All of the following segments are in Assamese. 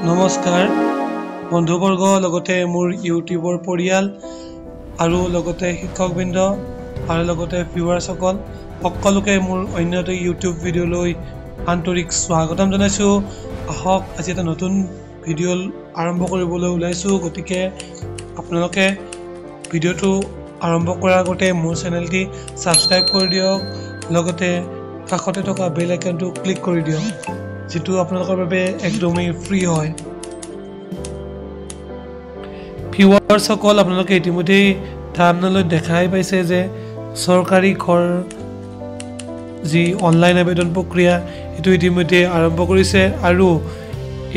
নমস্কাৰ বন্ধুবৰ্গ লগতে মোৰ ইউটিউবৰ পৰিয়াল আৰু লগতে শিক্ষকবৃন্দ আৰু লগতে ভিউৱাৰসকল সকলোকে মোৰ অন্য এটা ইউটিউব ভিডিঅ'লৈ আন্তৰিক স্বাগতম জনাইছোঁ। আহক আজি এটা নতুন ভিডিঅ' আৰম্ভ কৰিবলৈ ওলাইছোঁ। গতিকে আপোনালোকে ভিডিঅ'টো আৰম্ভ কৰাৰ আগতে মোৰ চেনেলটি ছাবস্ক্ৰাইব কৰি দিয়ক, লগতে কাষতে থকা বেল আইকনটো ক্লিক কৰি দিয়ক, যেটো আপোনালোকৰ বাবে একদমেই ফ্ৰী হয়। ভিউৱাৰসকল আপোনালোকে ইতিমধ্যে থাম্বনেইলত দেখাই পাইছে যে চৰকাৰী ঘৰ যি অনলাইন আবেদন প্ৰক্ৰিয়া এটো ইতিমধ্যে আৰম্ভ কৰিছে আৰু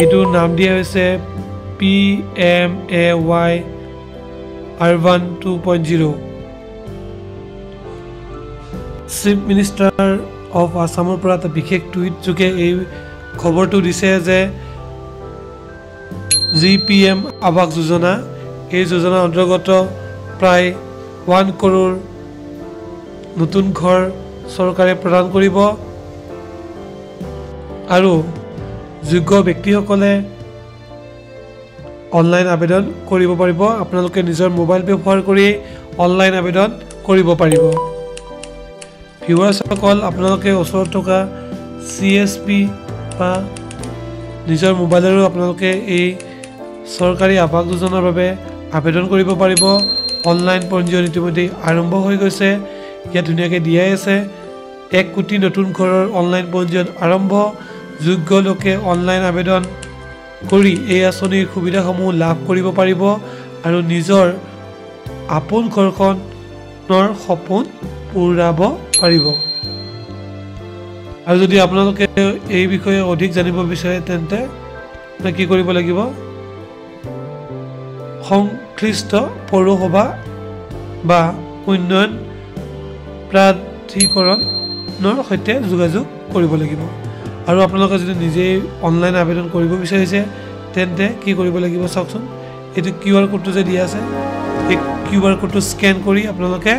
এটোৰ নাম দিয়া হৈছে PMAY Urban 2.0। Chief minister of আসামৰ পৰা এটা বিশেষ টুইট যোগে এই খবৰটো দিছে যে PM আৱাস যোজনা এই যোজনাৰ অন্তৰ্গত প্ৰায় 1 কৰোৰ নতুন ঘৰ চৰকাৰে প্ৰদান কৰিব আৰু যোগ্য ব্যক্তিসকলে অনলাইন আবেদন কৰিব পাৰিব। আপোনালোকে নিজৰ মোবাইল ব্যৱহাৰ কৰি অনলাইন আবেদন কৰিব পাৰিব। ভিউৱাৰসকল আপোনালোকে ওচৰত থকা CSP বা নিজৰ মোবাইলৰো আপোনালোকে এই চৰকাৰী আৱাস যোজনাৰ বাবে আবেদন কৰিব পাৰিব। অনলাইন পঞ্জীয়ন ইতিমধ্যে আৰম্ভ হৈ গৈছে, ইয়াত ধুনীয়াকৈ দিয়াই আছে 1 কোটি নতুন ঘৰৰ অনলাইন পঞ্জীয়ন আৰম্ভ। যোগ্য লোকে অনলাইন আবেদন কৰি এই আঁচনিৰ সুবিধাসমূহ লাভ কৰিব পাৰিব আৰু নিজৰ আপোন ঘৰখনৰ সপোন পূৰাব পাৰিব। আৰু যদি আপোনালোকে এই বিষয়ে অধিক জানিব বিচাৰে তেন্তে কি কৰিব লাগিব, সংশ্লিষ্ট পৌৰসভা বা উন্নয়ন প্ৰাধিকৰণৰ সৈতে যোগাযোগ কৰিব লাগিব। আৰু আপোনালোকে যদি নিজেই অনলাইন আবেদন কৰিব বিচাৰিছে তেন্তে কি কৰিব লাগিব চাওকচোন, এইটো QR কোডটো যে দিয়া আছে এই QR কোডটো স্কেন কৰি আপোনালোকে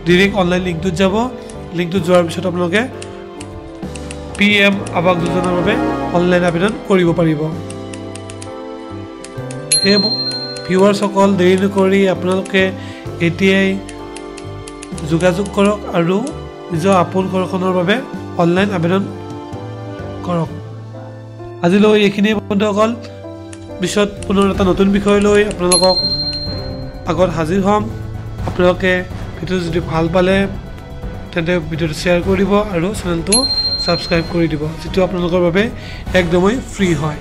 ডাইৰেক্ট অনলাইন লিংকটোত যাব। লিংকটোত যোৱাৰ পিছত আপোনালোকে PM আৱাস যোজনাৰ বাবে অনলাইন আবেদন কৰিব পাৰিব। এই ভিউৱাৰসকল দেৰি নকৰি আপোনালোকে এতিয়াই যোগাযোগ কৰক আৰু নিজৰ আপোন ঘৰখনৰ বাবে অনলাইন আবেদন কৰক। আজিলৈ এইখিনিয়ে বন্ধুসকল, পিছত পুনৰ এটা নতুন বিষয় লৈ আপোনালোকক আগত হাজিৰ হ'ম। আপোনালোকে ভিডিঅ'টো যদি ভাল পালে তেন্তে ভিডিঅ'টো শ্বেয়াৰ কৰি দিব আৰু চেনেলটো ছাবস্ক্ৰাইব কৰি দিব, যিটো আপোনালোকৰ বাবে একদমেই ফ্ৰী হয়।